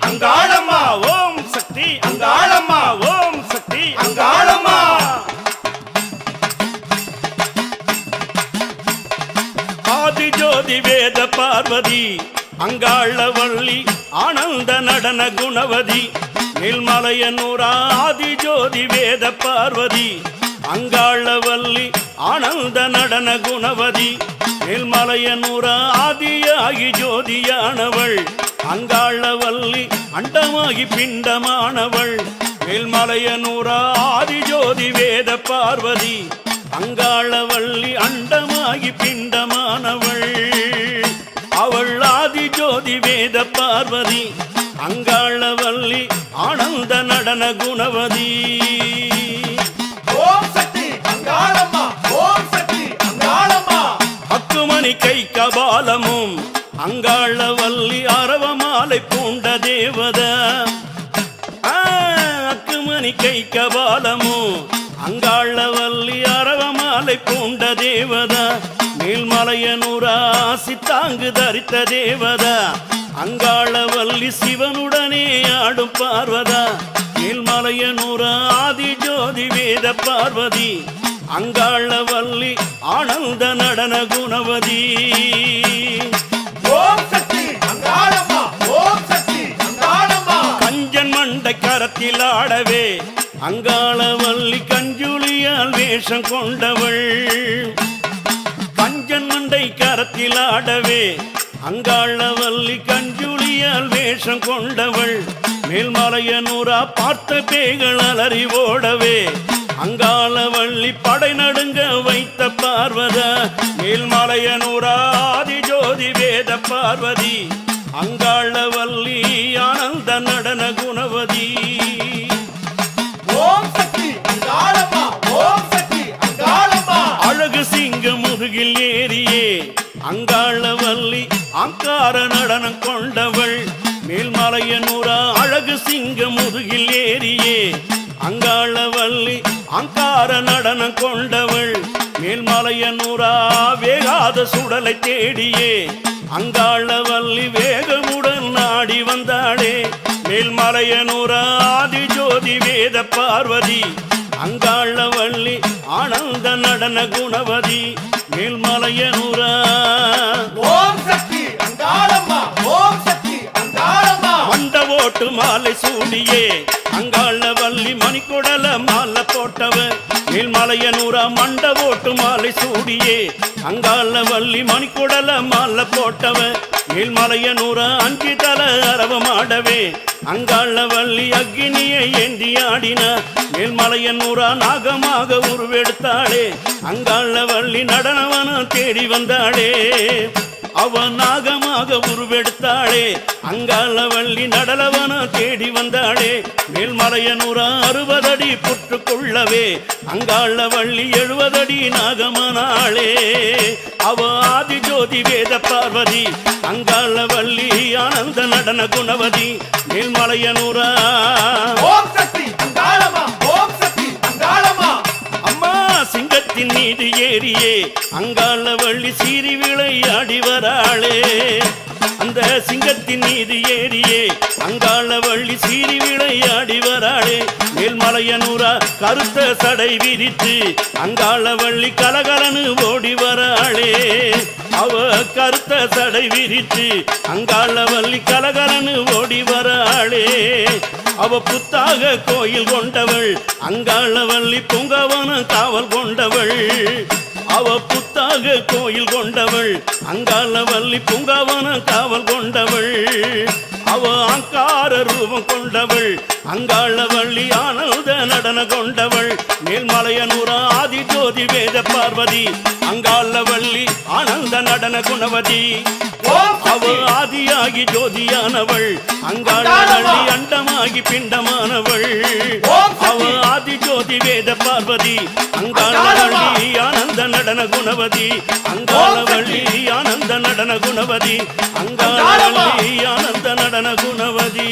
அங்காளம்மா ஓம் சக்தி அங்காளம்மா ஓம் சக்தி அங்காளம்மா ஆதிஜோதி வேத பார்வதி அங்காளவள்ளி ஆனந்த நடன குணவதி நீல்மலையனூர் ஆதிஜோதி வேத பார்வதி அங்காளவள்ளி ஆனந்த நடன குணவதி நீல்மலையனூர் ஆதியாகி ஜோதியானவள் அங்காளவள்ளி அண்டமாகி பிண்டமானவள் நீல்மலையனூர் ஆதிஜோதி வேத பார்வதி அங்காளவள்ளி அண்டமாகி பிண்டமானவள் அவள் ஆதிஜோதி வேத பார்வதி அங்காளவள்ளி ஆனந்த நடன குணவதி ஓம் சக்தி அங்காளம்மா ஓம் சக்தி அங்காளம்மா அக்குமணி கை கபாலமும் அங்காளவள்ளி அரவமாலை பூண்ட தேவத அக்குமணி கை கபாலமும் அங்காளவள்ளி அரவமாலை பூண்ட தேவதா நீல்மலையனூர் சித்தாங்கு தரித்த தேவதா அங்காளவள்ளி சிவனுடனே ஆடும் பார்வதா நீல்மலையனூர் ஆதிஜோதி வேத பார்வதி அங்காளவள்ளி ஆனந்த நடன குணவதி ஓம் சக்தி அங்காளம்மா ஓம் சக்தி அங்காளம்மா கஞ்சன் மண்டை கரத்தில் ஆடவே அங்காளவள்ளி கஞ்சுளியால் வேஷம் கொண்டவள் கஞ்சன் மண்டை கரத்தில் ஆடவே அங்காளவள்ளி கஞ்சுளியால் வேஷம் கொண்டவள் மேல்மலையனூர் பார்த்த பேய்கள் அலறி ஓடவே அங்காளவள்ளி படை நடுங்க வைத்த பார்வதா மேல்மலையனூர் ஆதிஜோதி வேத பார்வதி அங்காளவள்ளி ஆனந்த நடன குணவதி ஓம் சக்தி அங்காளம்மா ஓம் சக்தி அங்காளம்மா அழகு சிங்க முதுகில் ஏறியே அங்காளவள்ளி அங்கார நடனம் கொண்டவள் மேல்மலையனூர் அழகு சிங்க முதுகில் ஏறியே அங்காளவள்ளி அங்கார நடனம் கொண்டவள் மேல்மலையனூர் வேகாத சுடலை தேடியே அங்காளவள்ளி வேகமுடன் நாடி வந்தாளே மேல்மலையனூர் ஆதிஜோதி வேத பார்வதி அங்காளவள்ளி ஆனந்த நடன குணவதி மேல்மலையனூர் ஓம் சக்தி அங்காளம்மா ஓம் சக்தி அங்காளம்மா மண்ட ஓட்டு மாலை சூடியே அங்காளவள்ளி மணிக்குடல மாலை போட்டவ மேல்மலையனூர் மண்ட ஓட்டு மாலை சூடியே அங்காளவள்ளி மணிக்குடல மாலை போட்டவ மேல்மலையனூர் அஞ்சு தல அரவமாடவே அங்காளவள்ளி அக்னியை ஏந்தி ஆடின மேல்மலையனூர் நாகமாக உருவெடுத்தாளே அங்காளவள்ளி நடனவன தேடி வந்தாளே அவ நாகமாக உருவெடுத்தாளே அங்காளவள்ளி நடலவன தேடி வந்தாளே மேல்மலையனூர் 60 அடி புற்றுக்கொள்ளவே அங்காளவள்ளி 70 அடி நாகமனாளே அவ ஆதிஜோதி வேத பார்வதி அங்காளவள்ளி ஆனந்த நடன குணவதி மேல்மலையனூர் ஓம் சக்தி அங்காளம்மா ஓம் சக்தி அங்காளம்மா அம்மா சிங்கத்தின் மீது ஏறியே அங்காளவள்ளி சீறி விளையாடி வராளே அந்த சிங்கத்தின் மீது ஏறியே அங்காளவள்ளி சீறி விளையாடி வராளே மேல்மலையனூர் கருத்த சடை விரித்து அங்காளவள்ளி கலகலனு ஓடி வராளே அவ கருத்த சடை விரித்து அங்காளவள்ளி கலகலனு ஓடி வராளே அவ புத்தாக கோயில் கொண்டவள் அங்காளவள்ளி பொங்கவன காவல் கொண்டவள் அவ புத்தாக கோயில் கொண்டவள் அங்காளவள்ளி பொங்கவன காவல் கொண்டவள் அவ அங்கார ரூபம் கொண்டவள் அங்காளவள்ளி ஆனந்த நடன கொண்டவள் மேல்மலையனூர் ஆதிஜோதி வேத பார்வதி அங்காளவள்ளி ஆனந்த நடன குணவதி அவ ஆதியாகி ஜோதியானவள் அங்காளவள்ளி அண்டமாகி பிண்டமானவள் அவ ஆதிஜோதி வேத பார்வதி அங்காளவள்ளி ஆனந்த நடன குணவதி அங்காளவள்ளி ஆனந்த நடன குணவதி அங்காளவள்ளி ஆனந்த நடன குணவதி